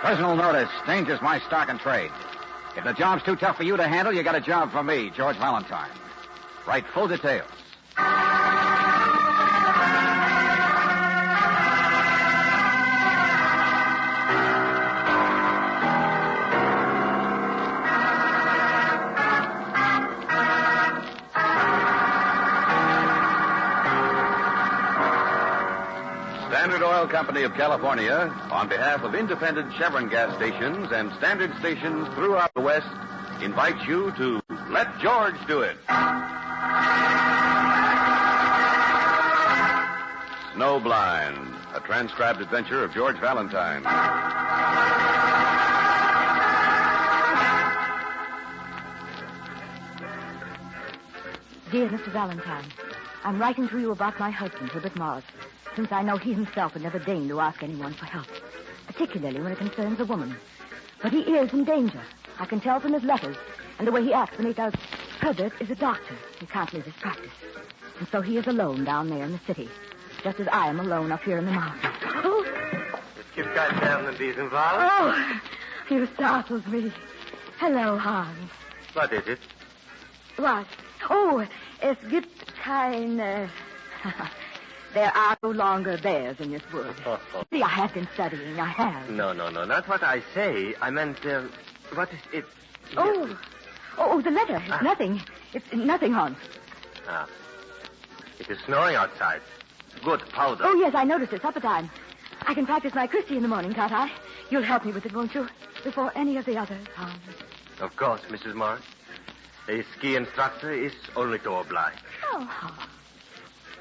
Personal notice. Danger's my stock and trade. If the job's too tough for you to handle, you got a job for me, George Valentine. Write full details. Standard Oil Company of California, on behalf of independent Chevron gas stations and standard stations throughout the West, invites you to Let George Do It. Snowblind, a transcribed adventure of George Valentine. Dear Mr. Valentine, I'm writing to you about my husband, Herbert Morris, since I know he himself would never deign to ask anyone for help, particularly when it concerns a woman. But he is in danger. I can tell from his letters and the way he acts when he does. Herbert is a doctor. He can't leave his practice. And so he is alone down there in the city, just as I am alone up here in the mountains. Oh, you startled me. Hello, Hans. What is it? What? Oh, es gibt keine... There are no longer bears in this wood. See, I have been studying. I have. No, not what I say. I meant, what is it? Oh, the letter. It's nothing. It's nothing, Hans. Ah. It is snowing outside. Good powder. Oh, yes, I noticed it. Supper time. I can practice my Christie in the morning, can't I? You'll help me with it, won't you? Before any of the others, Hans. Of course, Mrs. Morris. A ski instructor is only to oblige. Oh, Hans.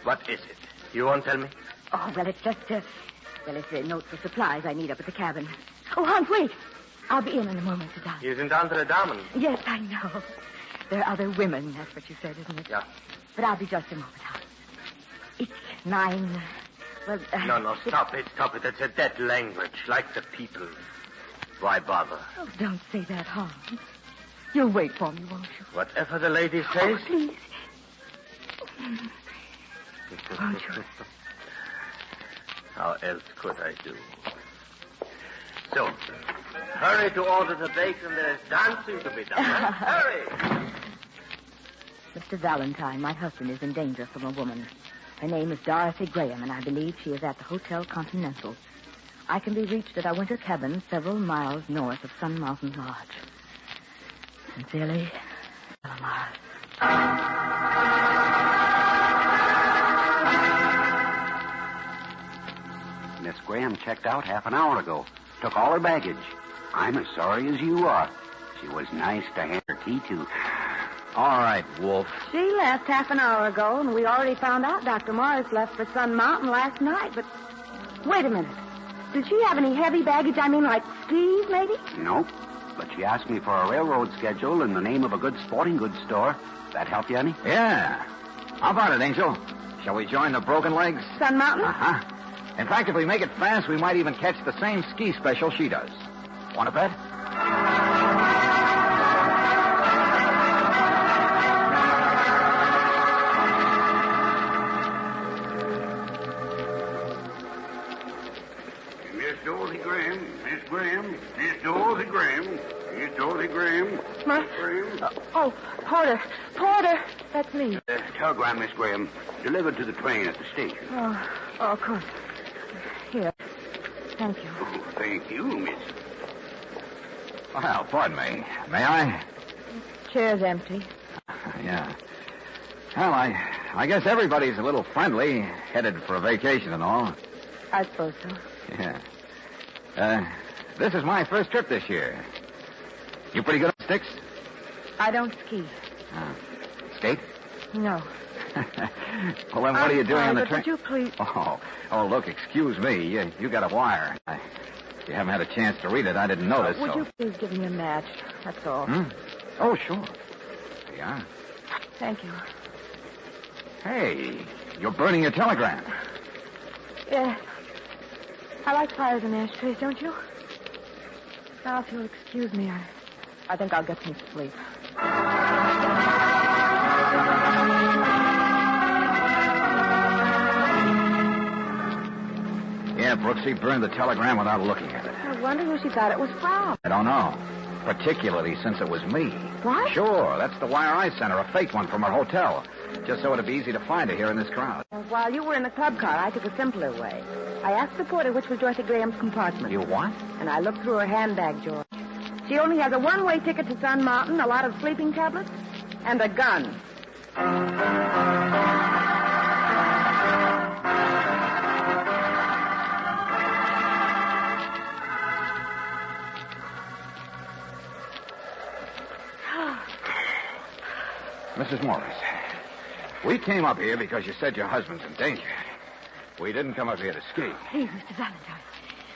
What is it? You won't tell me? Oh, well, it's just, it's a note for supplies I need up at the cabin. Oh, Hans, wait. I'll be in a moment to done. He isn't Andre Damen. Yes, I know. There are other women, that's what you said, isn't it? Yeah. But I'll be just a moment, Hans. It's 9... Well, No, stop it. It's a dead language, like the people. Why bother? Oh, don't say that, Hans. You'll wait for me, won't you? Whatever the lady says. Oh, please. Won't you? How else could I do? So, hurry to order the bacon. There's dancing to be done. Huh? Hurry! Mr. Valentine, my husband is in danger from a woman. Her name is Dorothy Graham, and I believe she is at the Hotel Continental. I can be reached at our winter cabin several miles north of Sun Mountain Lodge. Sincerely, Lamar. Miss Graham checked out half an hour ago. Took all her baggage. I'm as sorry as you are. She was nice to hand her key to. All right, Wolf. She left half an hour ago, and we already found out Dr. Morris left for Sun Mountain last night, but... Wait a minute. Did she have any heavy baggage? I mean, like skis, maybe? Nope. But she asked me for a railroad schedule in the name of a good sporting goods store. That help you any? Yeah. How about it, Angel? Shall we join the Broken Legs? Sun Mountain? Uh-huh. In fact, if we make it fast, we might even catch the same ski special she does. Want to bet? Miss Dorothy Graham. Miss Graham. Miss Dorothy Graham. Miss Dorothy Graham. Porter, that's me. Telegram, Miss Graham. Delivered to the train at the station. Oh, of course. Here. Thank you. Oh, thank you, miss. Well, pardon me. May I? Chair's empty. Yeah. Well, I guess everybody's a little friendly, headed for a vacation and all. I suppose so. Yeah. This is my first trip this year. You pretty good on sticks? I don't ski. Skate? No. Well, then what are you doing on the train? Would you please... Oh, look, excuse me. You got a wire. You haven't had a chance to read it. I didn't notice. Would you please give me a match? That's all. Oh, sure. Yeah. Thank you. Hey, you're burning your telegram. Yeah. I like fires and ashtrays, don't you? Now, if you'll excuse me, I think I'll get some sleep. Yeah, Brooksie burned the telegram without looking at it. I wonder who she thought it was from. I don't know. Particularly since it was me. What? Sure, that's the wire I sent her, a fake one from her hotel. Just so it'd be easy to find her here in this crowd. While you were in the club car, I took a simpler way. I asked the porter which was Dorothy Graham's compartment. You what? And I looked through her handbag, George. She only has a one-way ticket to Sun Mountain, a lot of sleeping tablets, and a gun. Mrs. Morris, we came up here because you said your husband's in danger. We didn't come up here to ski. Please, Mr. Valentine.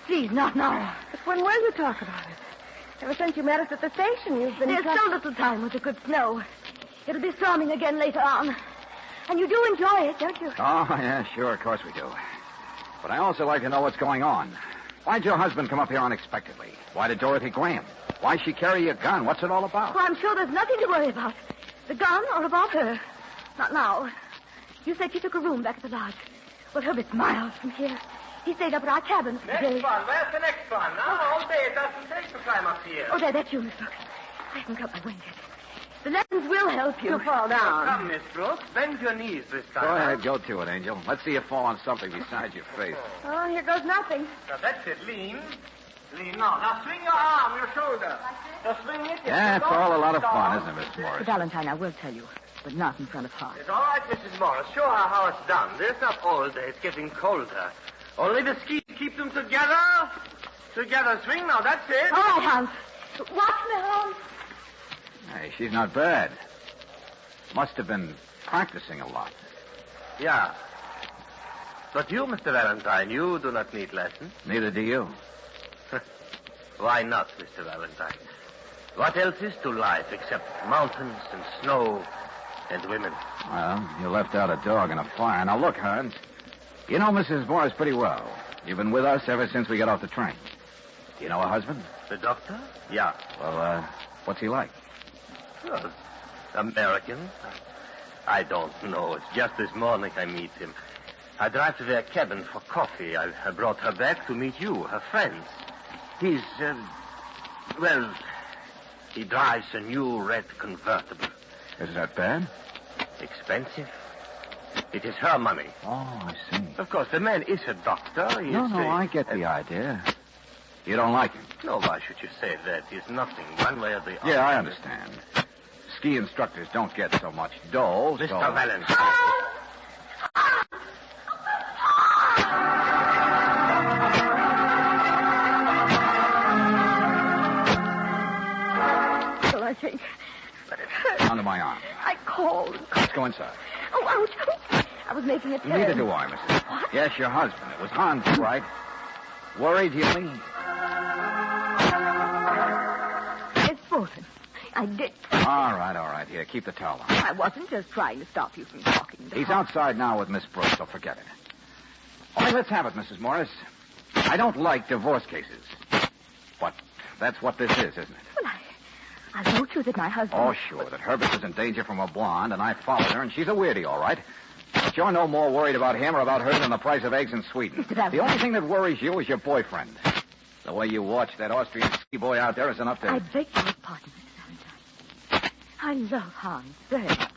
Please, not now. But when will you talk about it? Ever since you met us at the station, you've been... There's so little time with the good snow. It'll be storming again later on. And you do enjoy it, don't you? Oh, yeah, sure, of course we do. But I also like to know what's going on. Why'd your husband come up here unexpectedly? Why did Dorothy Graham? Why'd she carry a gun? What's it all about? Well, I'm sure there's nothing to worry about. The gun or about her. Not now. You said she took a room back at the lodge. Well, Herbert's miles from here. He stayed up at our cabin for the day. Next one. Where's the next one? Now, all day it doesn't take to climb up here. Oh, that's you, Miss Brooks. I haven't got my wings yet. The lessons will help you. You fall down. Come, Miss Brooks. Bend your knees this time. Go ahead, go to it, Angel. Let's see you fall on something besides your face. Oh, here goes nothing. Now, that's it. Lean. Lean. Now swing your arm, your shoulder. Now swing it. Yeah, it's all a lot of fun, isn't it, Miss Mr. Morris? Valentine, I will tell you, but not in front of Hans. It's all right, Mrs. Morris. Show her how it's done. There's not all day. It's getting colder. Only the skis keep them together. Together. Swing now. That's it. All right, Hans. Watch me, Hans. Hey, she's not bad. Must have been practicing a lot. Yeah. But you, Mr. Valentine, you do not need lessons. Neither do you. Why not, Mr. Valentine? What else is to life except mountains and snow and women? Well, you left out a dog and a fire. Now, look, Hans. You know Mrs. Morris pretty well. You've been with us ever since we got off the train. You know her husband? The doctor? Yeah. Well, what's he like? Well, American. I don't know. It's just this morning I meet him. I drive to their cabin for coffee. I brought her back to meet you, her friends. He's, he drives a new red convertible. Is that bad? Expensive. It is her money. Oh, I see. Of course, the man is a doctor. He No, is I get the idea. You don't like him? No, why should you say that? He's nothing, one way or the other. Yeah, I understand. Ski instructors don't get so much dough, Mr. so... Valentine. So I think. But it hurts. Under my arm. I called. Let's go inside. Oh, ouch. I was making a turn. Neither do I, Mrs. What? Yes, your husband. It was Hans, right? Worried, you mean? It's Fulton. I did. All right. Here, keep the towel on. I wasn't just trying to stop you from talking to He's Hans. outside now with Miss Brooks, so forget it. All right, let's have it, Mrs. Morris. I don't like divorce cases. But that's what this is, isn't it? Well, I wrote you that my husband... Oh, sure, that Herbert was in danger from a blonde, and I followed her, and she's a weirdy, all right. But you're no more worried about him or about her than the price of eggs in Sweden. Mr. Valentine. The only thing that worries you is your boyfriend. The way you watch that Austrian ski boy out there is enough to... I beg your pardon, Mr. Valentine. I love Hans very much.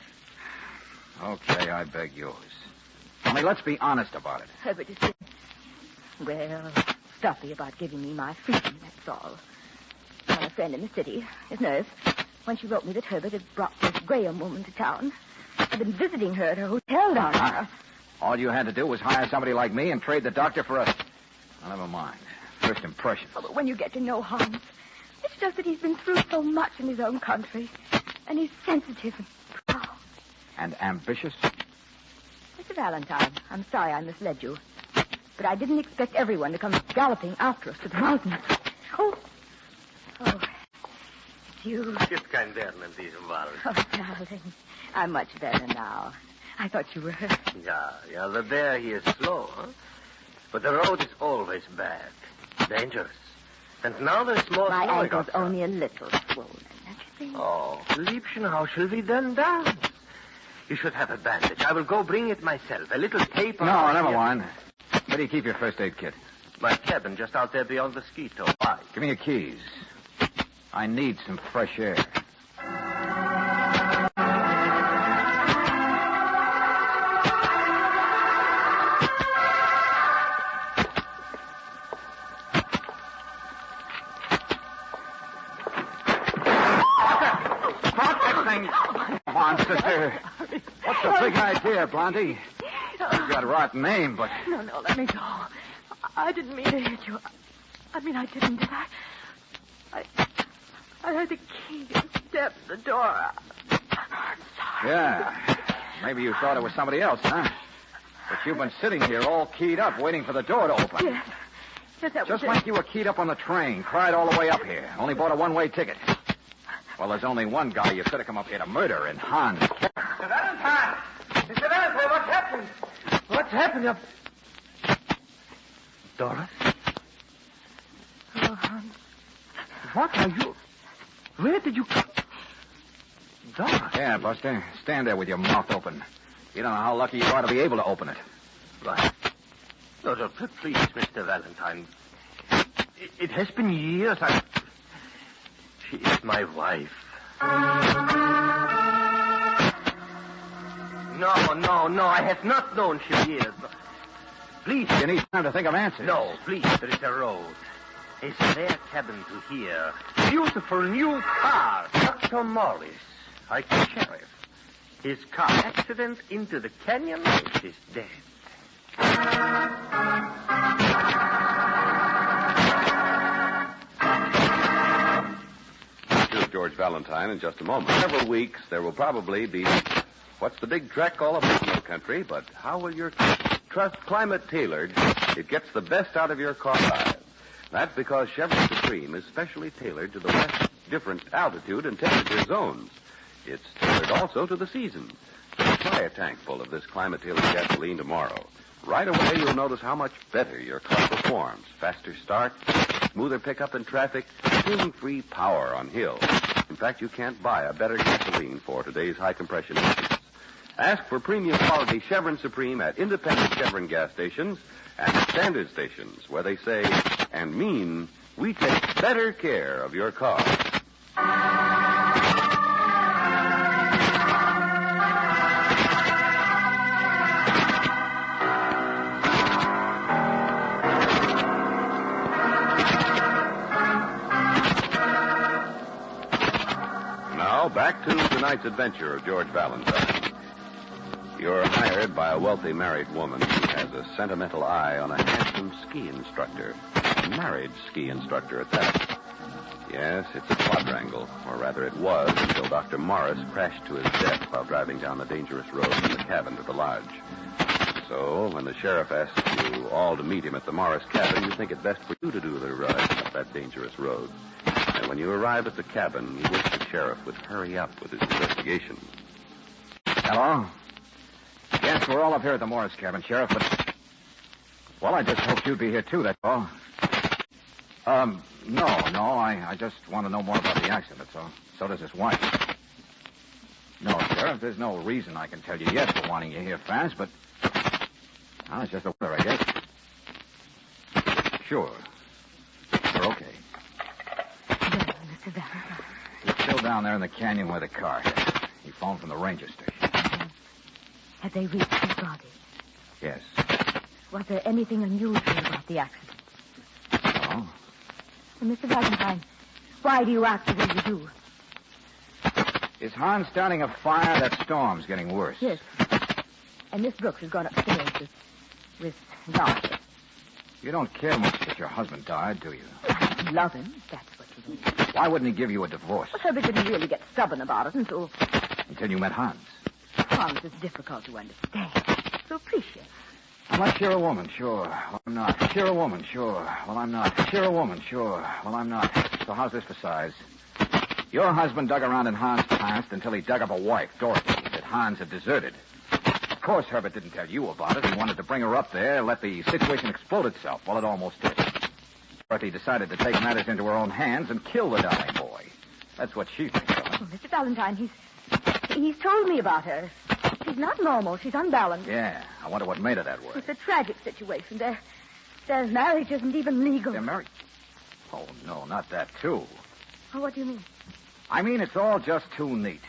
Okay, I beg yours. Only let's be honest about it. Herbert is... Well, stuffy about giving me my freedom, that's all. My friend in the city, his nurse, when she wrote me that Herbert had brought this Graham woman to town, I've been visiting her at her hotel down there. All you had to do was hire somebody like me and trade the doctor for a... Well, never mind. First impressions. Oh, but when you get to know Hans, it's just that he's been through so much in his own country. And he's sensitive and proud. And ambitious? Mr. Valentine, I'm sorry I misled you. But I didn't expect everyone to come galloping after us to the mountains. Oh, it's you. Just kein werden in diesem Wald. Oh, darling, I'm much better now. I thought you were hurt. Yeah, the bear, he is slow, huh? But the road is always bad, dangerous. And now there's more My snow ankle's outside. only a little swollen, don't you think? Oh, Liebchen, how shall we then dance? You should have a bandage. I will go bring it myself. A little tape. No, never mind. Where do you keep your first aid kit? My cabin just out there beyond the mosquito. Why? Give me your keys. I need some fresh air. Come on, sister. What's the big idea, Blondie? You've got a rotten name, but... No, let me go. I didn't mean to hit you. I didn't, did I? I heard the key and stepped the door. I'm sorry. Yeah. Maybe you thought it was somebody else, huh? But you've been sitting here all keyed up, waiting for the door to open. Yes, that was Just it. like you were keyed up on the train, cried all the way up here. Only bought a one-way ticket. Well, there's only one guy you could have come up here to murder, and Hans. Mr. Valentine! Mr. Valentine, what's happened? What's happened? Doris? Oh, Hans. What are you... Where did you come... Doris? Yeah, Buster. Stand there with your mouth open. You don't know how lucky you are to be able to open it. Right. No, please, Mr. Valentine. It has been years. She is my wife. No. I have not known she is. Please. You need time to think of answers. No, please. There is a road. A spare cabin to here. Beautiful new car. Dr. Morris, like the sheriff. His car accident into the canyon. Is dead. George Valentine in just a moment. In several weeks, there will probably be... What's the big trek all about in the country? But how will your trust climate tailored? It gets the best out of your car drive. That's because Chevron Supreme is specially tailored to the West's different altitude and temperature zones. It's tailored also to the season. So try a tank full of this climate-tailored gasoline tomorrow. Right away, you'll notice how much better your car performs. Faster start, smoother pickup in traffic, tuning-free power on hills. In fact, you can't buy a better gasoline for today's high-compression engines. Ask for premium quality Chevron Supreme at independent Chevron gas stations and standard stations where they say and mean we take better care of your car. Back to tonight's adventure of George Valentine. You're hired by a wealthy married woman who has a sentimental eye on a handsome ski instructor. A married ski instructor at that. Yes, it's a quadrangle, or rather it was until Dr. Morris crashed to his death while driving down the dangerous road from the cabin to the lodge. So, when the sheriff asks you all to meet him at the Morris cabin, you think it best for you to do the ride up that dangerous road. And when you arrive at the cabin, you wish the sheriff would hurry up with his investigation. Hello? Yes, we're all up here at the Morris cabin, Sheriff, but... Well, I just hoped you'd be here, too, that's all. No, I just want to know more about the accident, so does his wife. No, Sheriff, there's no reason I can tell you yet for wanting you here fast, but... Well, it's just a weather, I guess. Sure. We're okay. Mr. Valentine. He's still down there in the canyon where the car hit. He phoned from the ranger station. Have they reached his body? Yes. Was there anything unusual about the accident? Oh? And Mr. Valentine, why do you act the way you do? Is Hans starting a fire? That storm's getting worse. Yes. And Miss Brooks has gone upstairs with Darcy. You don't care much that your husband died, do you? I love him, if that's what you mean. Why wouldn't he give you a divorce? Well, Herbert didn't really get stubborn about it until you met Hans. Hans is difficult to understand. So appreciate. Unless you're a woman, sure. Well, I'm not. You're a woman, sure. Well, I'm not. You're a woman, sure. Well, I'm not. So how's this for size? Your husband dug around in Hans' past until he dug up a wife, Dorothy, that Hans had deserted. Of course, Herbert didn't tell you about it. He wanted to bring her up there, let the situation explode itself. Well, it almost did. Dorothy decided to take matters into her own hands and kill the darling boy. That's what she thinks of. Oh, Mr. Valentine, he's told me about her. She's not normal. She's unbalanced. Yeah, I wonder what made her that way. It's a tragic situation. They're Their marriage isn't even legal. They're married. Oh, no, not that, too. Oh, what do you mean? I mean, it's all just too neat.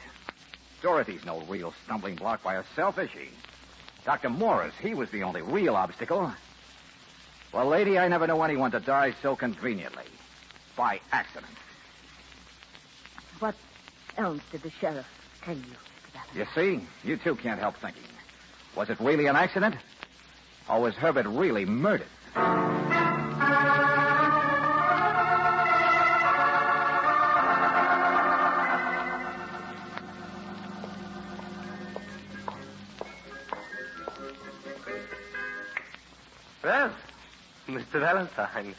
Dorothy's no real stumbling block by herself, is she? Dr. Morris, he was the only real obstacle. Well, lady, I never knew anyone to die so conveniently. By accident. What else did the sheriff tell you, Mr. Valentine? You see? You, too, can't help thinking. Was it really an accident? Or was Herbert really murdered? Well, Mr. Valentine,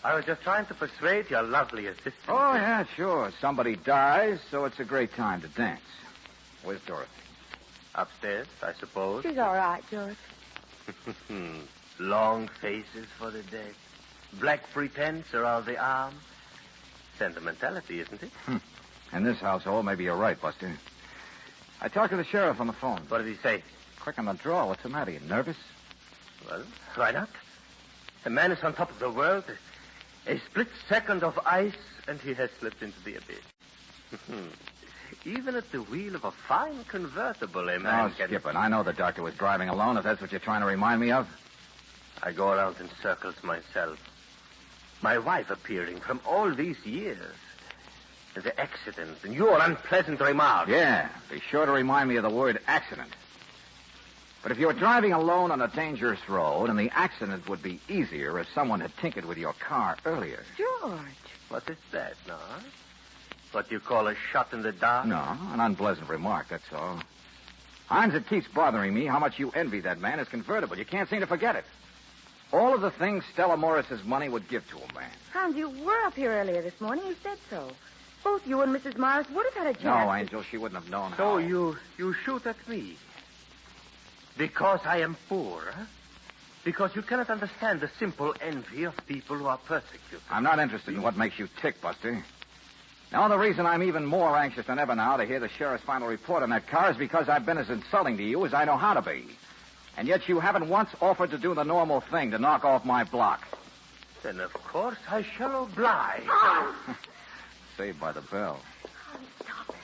I was just trying to persuade your lovely assistant. Oh, yeah, sure. Somebody dies, so it's a great time to dance. Where's Dorothy? Upstairs, I suppose. She's all right, George. Long faces for the dead. Black pretense around the arm. Sentimentality, isn't it? In this household, maybe you're right, Buster. I talked to the sheriff on the phone. What did he say? Quick on the draw. What's the matter? You nervous? Well, why not? The man is on top of the world. A split second of ice, and he has slipped into the abyss. Even at the wheel of a fine convertible, a man can... Skip it. I know the doctor was driving alone, if that's what you're trying to remind me of. I go around in circles myself. My wife appearing from all these years. The accident and your unpleasant remarks. Yeah, be sure to remind me of the word accident. But if you were driving alone on a dangerous road, and the accident would be easier if someone had tinkered with your car earlier. George. What is that, no? What you call a shot in the dark? No, an unpleasant remark, that's all. Hines, it keeps bothering me how much you envy that man as convertible. You can't seem to forget it. All of the things Stella Morris's money would give to a man. Hans, you were up here earlier this morning. You said so. Both you and Mrs. Morris would have had a chance. No, Angel, she wouldn't have known So how. you shoot at me. Because I am poor, huh? Because you cannot understand the simple envy of people who are persecuted. I'm not interested in what makes you tick, Buster. Now, the reason I'm even more anxious than ever now to hear the sheriff's final report on that car is because I've been as insulting to you as I know how to be. And yet you haven't once offered to do the normal thing, to knock off my block. Then, of course, I shall oblige. Saved by the bell. Stop it.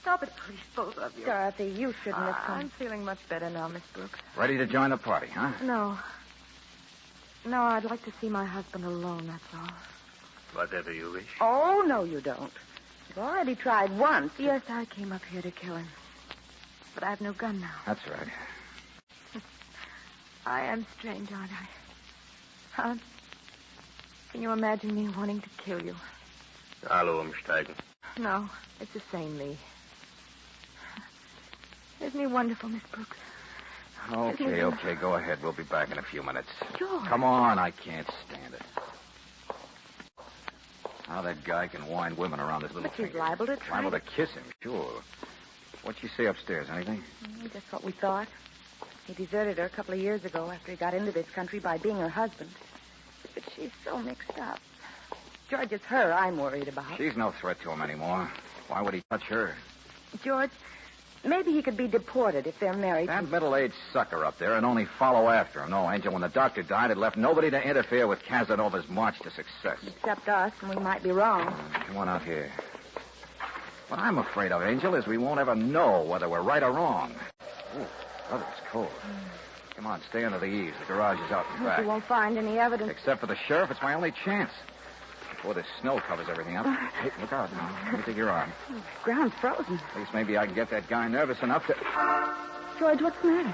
Stop it, please, both of you. Dorothy, you shouldn't have come. I'm feeling much better now, Miss Brooks. Ready to join the party, huh? No. No, I'd like to see my husband alone, that's all. Whatever you wish. Oh, no, you don't. You've already tried once. Yes, I came up here to kill him. But I have no gun now. That's right. I am strange, aren't I? Hans, can you imagine me wanting to kill you? Hallo, umsteigen. No, it's the same me. Isn't he wonderful, Miss Brooks? Okay, go ahead. We'll be back in a few minutes. George. Come on, I can't stand it. How that guy can wind women around his little But she's finger. liable to try. Liable to kiss him, sure. What'd she say upstairs? Anything? Just what we thought. He deserted her a couple of years ago after he got into this country by being her husband. But she's so mixed up. George, it's her I'm worried about. She's no threat to him anymore. Why would he touch her? George, maybe he could be deported if they're married. That middle-aged sucker up there and only follow after him. No, Angel, when the doctor died, it left nobody to interfere with Casanova's march to success. Except us, and we might be wrong. Come on out here. What I'm afraid of, Angel, is we won't ever know whether we're right or wrong. Ooh, brother, it's cold. Come on, stay under the eaves. The garage is out in You back. won't find any evidence. Except for the sheriff, it's my only chance. Before this snow covers everything up. Hey, look out now. Let me take your arm. The ground's frozen. At least maybe I can get that guy nervous enough to... George, what's the matter?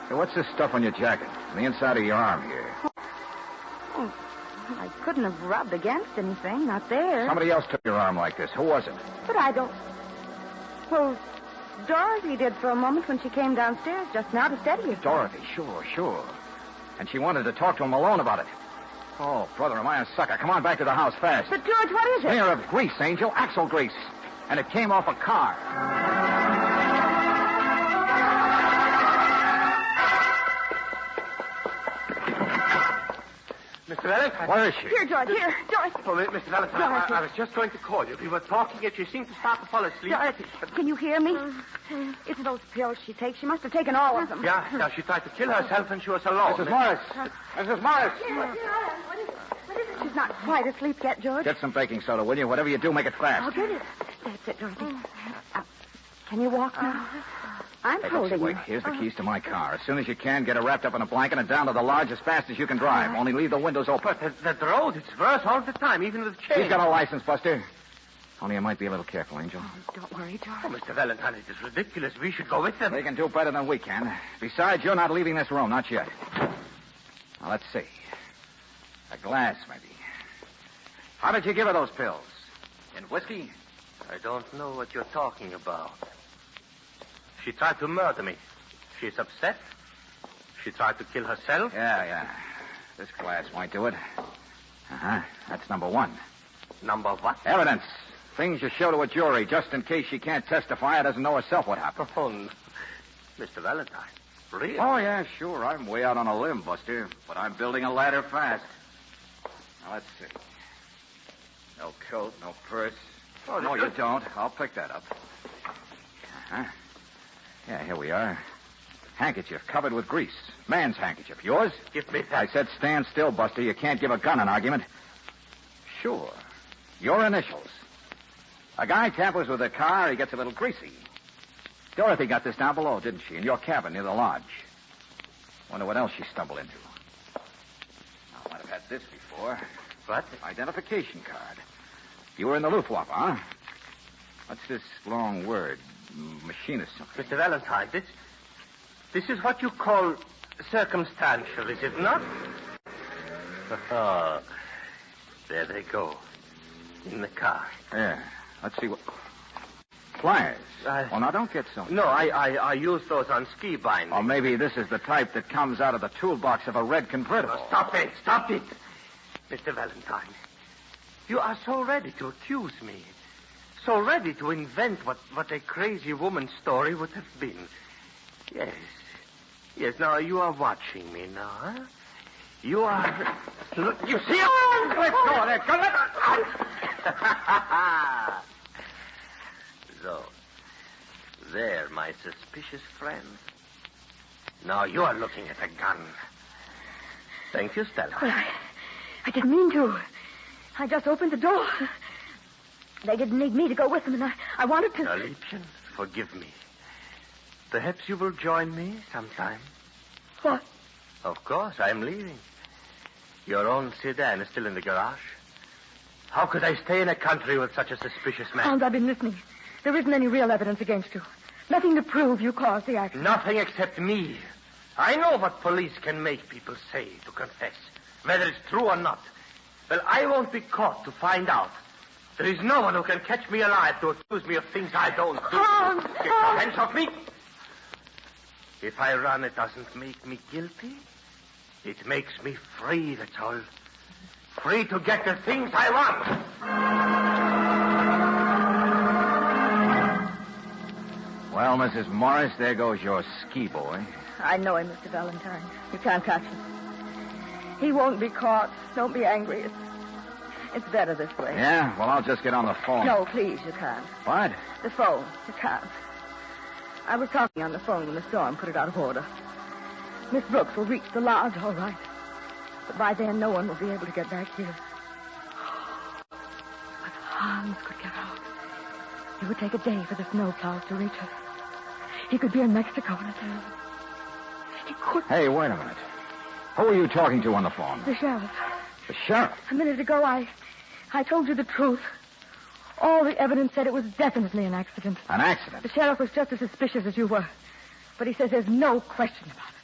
Hey, what's this stuff on your jacket? On the inside of your arm here. Oh, I couldn't have rubbed against anything. Not there. Somebody else took your arm like this. Who was it? But I don't... Well, Dorothy did for a moment when she came downstairs just now to steady herself. Dorothy, sure. And she wanted to talk to him alone about it. Oh, brother, am I a sucker? Come on back to the house fast. But, George, what is it? Smear of grease, Angel. Axle grease. And it came off a car. Mr. Valentine. Where is she? Here, George, here. Dorothy. Oh, Mr. Valentine, Dorothy. I was just going to call you. We were talking, yet you seemed to start to fall asleep. Dorothy, can you hear me? It's those pills she takes. She must have taken all of them. Yeah, she tried to kill herself and she was alone. Mrs. Morris. Mrs. Morris. What is it? She's not quite asleep yet, George. Get some baking soda, will you? Whatever you do, make it fast. I'll get it. That's it, Dorothy. Can you walk now? I'm Hey, holding Brooksie, wait. you. Here's the keys to my car. As soon as you can, get her wrapped up in a blanket and down to the lodge as fast as you can drive. Only leave the windows open. But the road, it's worse all the time, even with chains. She's got a license, Buster. Only you might be a little careful, Angel. Don't worry, George. Oh, Mr. Valentine, it is ridiculous. We should go with them. They can do better than we can. Besides, you're not leaving this room, not yet. Now, let's see. A glass, maybe. How did you give her those pills? In whiskey? I don't know what you're talking about. She tried to murder me. She's upset. She tried to kill herself. Yeah. This glass might do it. Uh-huh. That's number one. Number what? Evidence. Things you show to a jury, just in case she can't testify or doesn't know herself what happened. Oh, no. Mr. Valentine, really? Oh, yeah, sure. I'm way out on a limb, Buster. But I'm building a ladder fast. Now, let's see. No coat, no purse. Oh, no, you don't. I'll pick that up. Uh-huh. Yeah, here we are. Handkerchief covered with grease. Man's handkerchief. Yours? Give me that. I said stand still, Buster. You can't give a gun an argument. Sure. Your initials. A guy tampers with a car, he gets a little greasy. Dorothy got this down below, didn't she? In your cabin near the lodge. Wonder what else she stumbled into. I might have had this before. What? Identification card. You were in the Luftwaffe, huh? What's this long word? Machinist something. Mr. Valentine, this is what you call circumstantial, is it not? Oh, there they go. In the car. Yeah. Let's see what... Pliers. Oh, now, don't get so... No, I use those on ski binding. Or maybe this is the type that comes out of the toolbox of a red convertible. Oh, stop it. Mr. Valentine, you are so ready to accuse me. So ready to invent what a crazy woman's story would have been. Yes, now you are watching me now, huh? You are... Look, you see... Oh, let go of that. So, there, my suspicious friend. Now you are looking at a gun. Thank you, Stella. Well, I didn't mean to. I just opened the door. They didn't need me to go with them, and I wanted to... Now, Liebchen, forgive me. Perhaps you will join me sometime. What? Of course, I'm leaving. Your own sedan is still in the garage. How could I stay in a country with such a suspicious man? Hans, I've been listening. There isn't any real evidence against you. Nothing to prove you caused the accident. Nothing except me. I know what police can make people say to confess, whether it's true or not. Well, I won't be caught to find out. There is no one who can catch me alive to accuse me of things I don't do. Hans! Get your hands off me. If I run, it doesn't make me guilty. It makes me free, that's all. Free to get the things I want. Well, Mrs. Morris, there goes your ski boy. I know him, Mr. Valentine. You can't touch him. He won't be caught. Don't be angry. It's better this way. Yeah? Well, I'll just get on the phone. No, please, you can't. What? The phone. You can't. I was talking on the phone when the storm put it out of order. Miss Brooks will reach the lodge, all right. But by then, no one will be able to get back here. But Hans could get out. It would take a day for the snowplows to reach us. He could be in Mexico in a day. He could... Hey, wait a minute. Who are you talking to on the phone? The sheriff. The sheriff? A minute ago, I told you the truth. All the evidence said it was definitely an accident. An accident? The sheriff was just as suspicious as you were. But he says there's no question about it.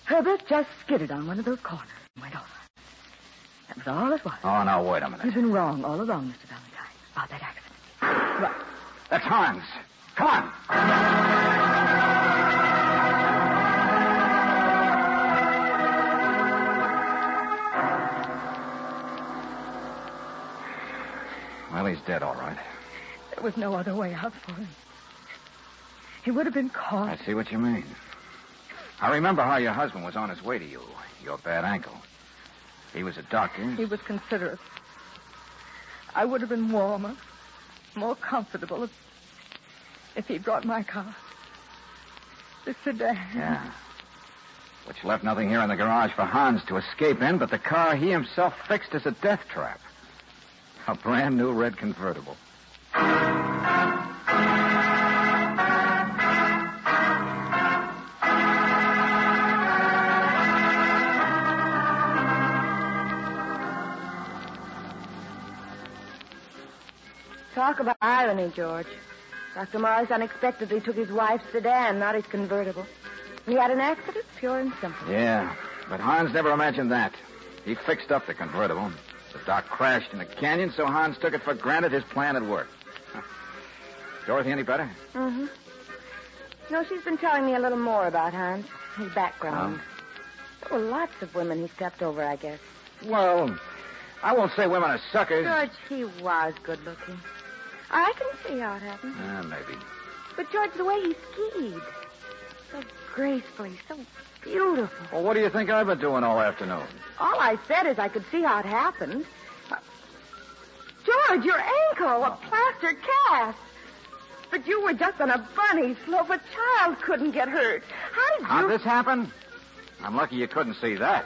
Herbert just skidded on one of those corners and went over. That was all it was. Oh, now, wait a minute. You've been wrong all along, Mr. Valentine, about that accident. Right. That's Hans. Come on. Well, he's dead, all right. There was no other way out for him. He would have been caught. I see what you mean. I remember how your husband was on his way to you. Your bad ankle. He was a doctor. He was considerate. I would have been warmer, more comfortable if he'd brought my car. The sedan. Yeah. Which left nothing here in the garage for Hans to escape in but the car he himself fixed as a death trap. A brand new red convertible. Talk about irony, George. Dr. Morris unexpectedly took his wife's sedan, not his convertible. He had an accident, pure and simple. Yeah, but Hans never imagined that. He fixed up the convertible. The doc crashed in the canyon, so Hans took it for granted his plan had worked. Dorothy any better? Mm-hmm. No, she's been telling me a little more about Hans, his background. There were lots of women he stepped over, I guess. Well, I won't say women are suckers. George, he was good looking. I can see how it happened. Maybe. But, George, the way he skied, so gracefully, so beautiful. Well, what do you think I've been doing all afternoon? All I said is I could see how it happened. George, your ankle, a plaster cast. But you were just on a bunny slope. A child couldn't get hurt. How did you... How'd this happen? I'm lucky you couldn't see that.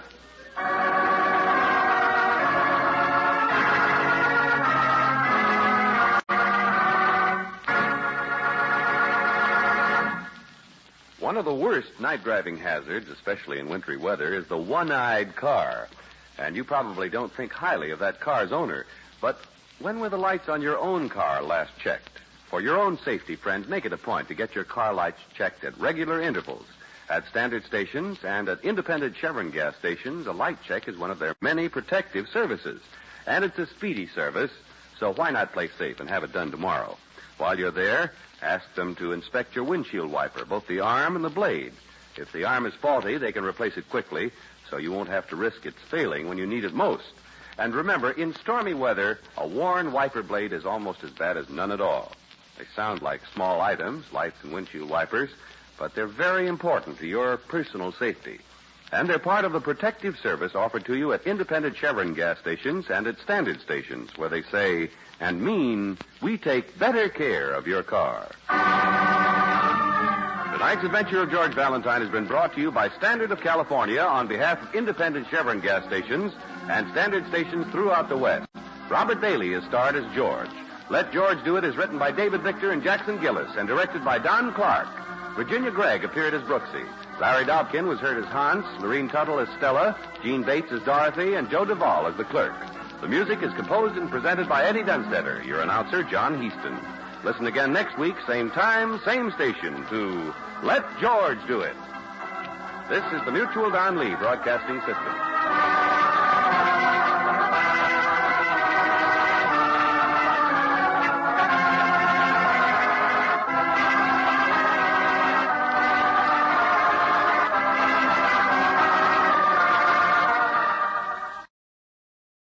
One of the worst night driving hazards, especially in wintry weather, is the one-eyed car. And you probably don't think highly of that car's owner. But when were the lights on your own car last checked? For your own safety, friends, make it a point to get your car lights checked at regular intervals. At standard stations and at independent Chevron gas stations, a light check is one of their many protective services. And it's a speedy service, so why not play safe and have it done tomorrow? While you're there, ask them to inspect your windshield wiper, both the arm and the blade. If the arm is faulty, they can replace it quickly, so you won't have to risk its failing when you need it most. And remember, in stormy weather, a worn wiper blade is almost as bad as none at all. They sound like small items, lights and windshield wipers, but they're very important to your personal safety. And they're part of the protective service offered to you at independent Chevron gas stations and at standard stations, where they say and mean, we take better care of your car. Tonight's adventure of George Valentine has been brought to you by Standard of California on behalf of independent Chevron gas stations and standard stations throughout the West. Robert Bailey is starred as George. Let George Do It is written by David Victor and Jackson Gillis and directed by Don Clark. Virginia Gregg appeared as Brooksie. Larry Dobkin was heard as Hans, Lorene Tuttle as Stella, Jean Bates as Dorothy, and Joe Duvall as the clerk. The music is composed and presented by Eddie Dunstetter, your announcer, John Heaston. Listen again next week, same time, same station, to Let George Do It. This is the Mutual Don Lee Broadcasting System.